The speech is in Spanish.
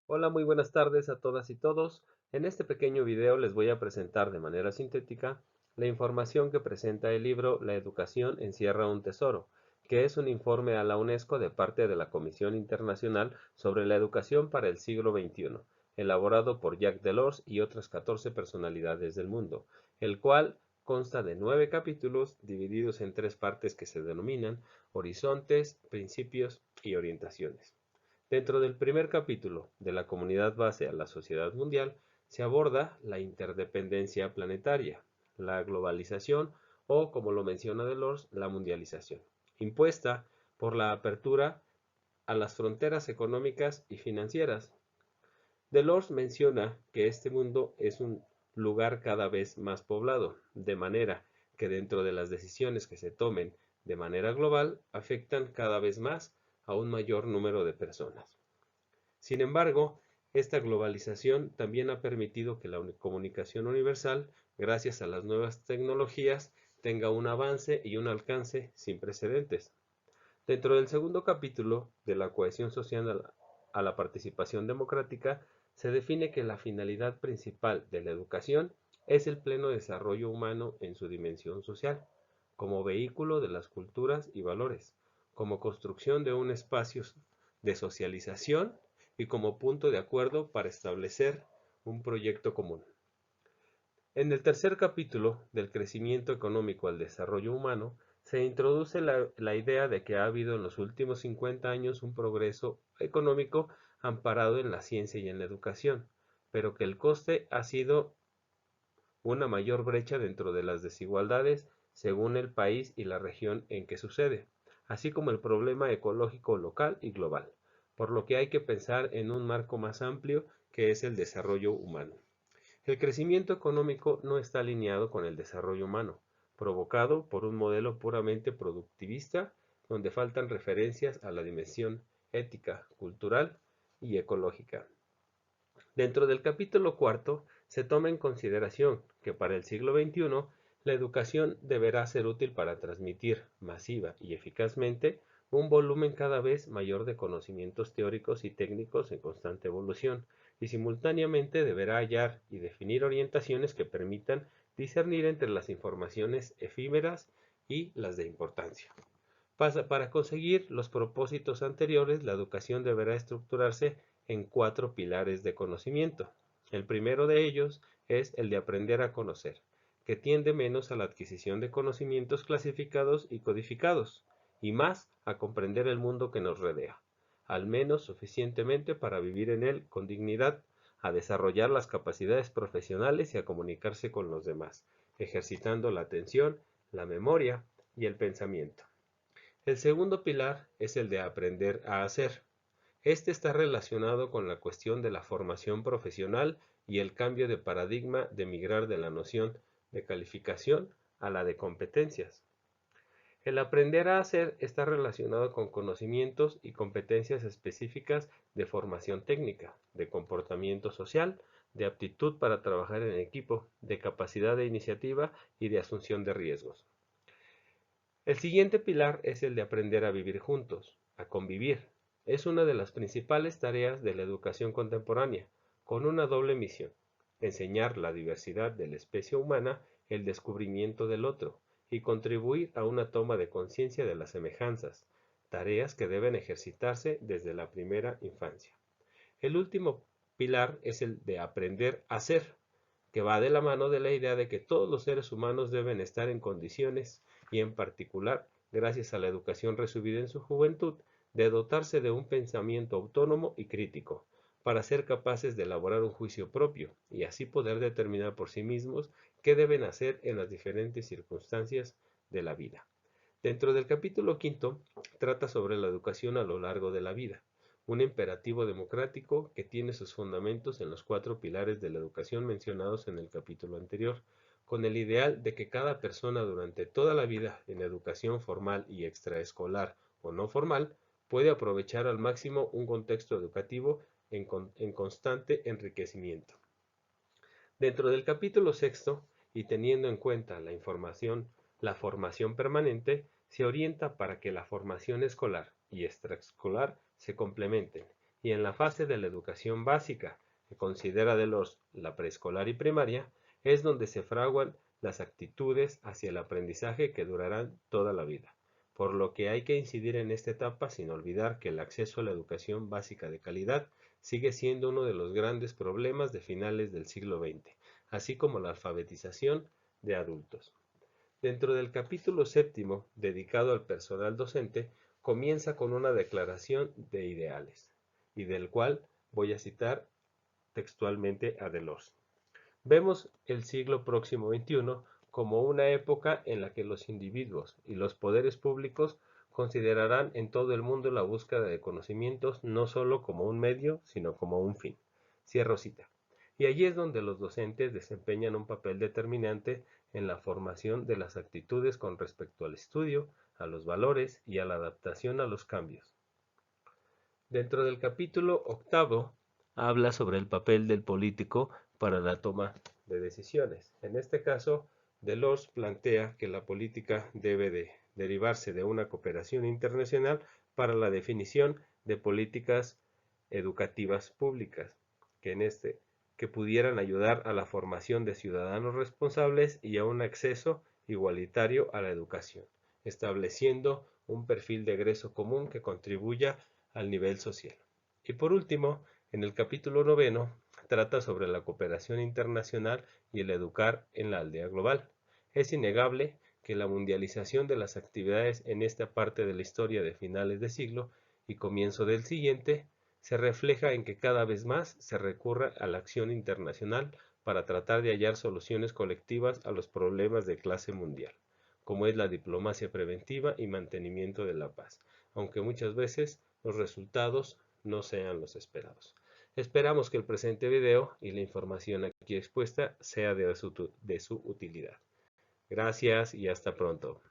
Hola, muy buenas tardes a todas y todos. En este pequeño video les voy a presentar de manera sintética la información que presenta el libro La educación encierra un tesoro, que es un informe a la UNESCO de parte de la Comisión Internacional sobre la Educación para el siglo XXI, elaborado por Jacques Delors y otras 14 personalidades del mundo, el cual consta de 9 capítulos divididos en 3 partes que se denominan horizontes, principios y orientaciones. Dentro del primer capítulo de la Comunidad Base a la Sociedad Mundial se aborda la interdependencia planetaria, la globalización o, como lo menciona Delors, la mundialización, impuesta por la apertura a las fronteras económicas y financieras. Delors menciona que este mundo es un lugar cada vez más poblado, de manera que dentro de las decisiones que se tomen de manera global afectan cada vez más a un mayor número de personas. Sin embargo, esta globalización también ha permitido que la comunicación universal, gracias a las nuevas tecnologías, tenga un avance y un alcance sin precedentes. Dentro del segundo capítulo de la cohesión social a la participación democrática, se define que la finalidad principal de la educación es el pleno desarrollo humano en su dimensión social, como vehículo de las culturas y valores, como construcción de un espacio de socialización y como punto de acuerdo para establecer un proyecto común. En el tercer capítulo del crecimiento económico al desarrollo humano, se introduce la idea de que ha habido en los últimos 50 años un progreso económico amparado en la ciencia y en la educación, pero que el coste ha sido una mayor brecha dentro de las desigualdades según el país y la región en que sucede, así como el problema ecológico local y global, por lo que hay que pensar en un marco más amplio que es el desarrollo humano. El crecimiento económico no está alineado con el desarrollo humano, provocado por un modelo puramente productivista donde faltan referencias a la dimensión ética, cultural y ecológica. Dentro del capítulo cuarto se toma en consideración que para el siglo XXI la educación deberá ser útil para transmitir masiva y eficazmente un volumen cada vez mayor de conocimientos teóricos y técnicos en constante evolución, y simultáneamente deberá hallar y definir orientaciones que permitan discernir entre las informaciones efímeras y las de importancia. Para conseguir los propósitos anteriores, la educación deberá estructurarse en 4 pilares de conocimiento. El primero de ellos es el de aprender a conocer, que tiende menos a la adquisición de conocimientos clasificados y codificados, y más a comprender el mundo que nos rodea, al menos suficientemente para vivir en él con dignidad, a desarrollar las capacidades profesionales y a comunicarse con los demás, ejercitando la atención, la memoria y el pensamiento. El segundo pilar es el de aprender a hacer. Este está relacionado con la cuestión de la formación profesional y el cambio de paradigma de migrar de la noción de calificación a la de competencias. El aprender a hacer está relacionado con conocimientos y competencias específicas de formación técnica, de comportamiento social, de aptitud para trabajar en equipo, de capacidad de iniciativa y de asunción de riesgos. El siguiente pilar es el de aprender a vivir juntos, a convivir. Es una de las principales tareas de la educación contemporánea, con una doble misión: enseñar la diversidad de la especie humana, el descubrimiento del otro, y contribuir a una toma de conciencia de las semejanzas, tareas que deben ejercitarse desde la primera infancia. El último pilar es el de aprender a ser, que va de la mano de la idea de que todos los seres humanos deben estar en condiciones, y en particular, gracias a la educación recibida en su juventud, de dotarse de un pensamiento autónomo y crítico, para ser capaces de elaborar un juicio propio y así poder determinar por sí mismos qué deben hacer en las diferentes circunstancias de la vida. Dentro del capítulo quinto, trata sobre la educación a lo largo de la vida, un imperativo democrático que tiene sus fundamentos en los 4 pilares de la educación mencionados en el capítulo anterior, con el ideal de que cada persona durante toda la vida en educación formal y extraescolar o no formal puede aprovechar al máximo un contexto educativo en constante enriquecimiento. Dentro del capítulo sexto, y teniendo en cuenta la formación permanente, se orienta para que la formación escolar y extraescolar se complementen, y en la fase de la educación básica, que considera Delors la preescolar y primaria, es donde se fraguan las actitudes hacia el aprendizaje que durarán toda la vida, por lo que hay que incidir en esta etapa sin olvidar que el acceso a la educación básica de calidad sigue siendo uno de los grandes problemas de finales del siglo XX, así como la alfabetización de adultos. Dentro del capítulo séptimo, dedicado al personal docente, comienza con una declaración de ideales, y del cual voy a citar textualmente a Delors. Vemos el siglo próximo XXI como una época en la que los individuos y los poderes públicos considerarán en todo el mundo la búsqueda de conocimientos no solo como un medio, sino como un fin. Cierro cita. Y allí es donde los docentes desempeñan un papel determinante en la formación de las actitudes con respecto al estudio, a los valores y a la adaptación a los cambios. Dentro del capítulo octavo habla sobre el papel del político para la toma de decisiones. En este caso, Delors plantea que la política debe de derivarse de una cooperación internacional para la definición de políticas educativas públicas, que pudieran ayudar a la formación de ciudadanos responsables y a un acceso igualitario a la educación, estableciendo un perfil de egreso común que contribuya al nivel social. Y por último, en el capítulo noveno, trata sobre la cooperación internacional y el educar en la aldea global. Es innegable que la mundialización de las actividades en esta parte de la historia de finales de siglo y comienzo del siguiente se refleja en que cada vez más se recurra a la acción internacional para tratar de hallar soluciones colectivas a los problemas de clase mundial, como es la diplomacia preventiva y mantenimiento de la paz, aunque muchas veces los resultados no sean los esperados. Esperamos que el presente video y la información aquí expuesta sea de su utilidad. Gracias y hasta pronto.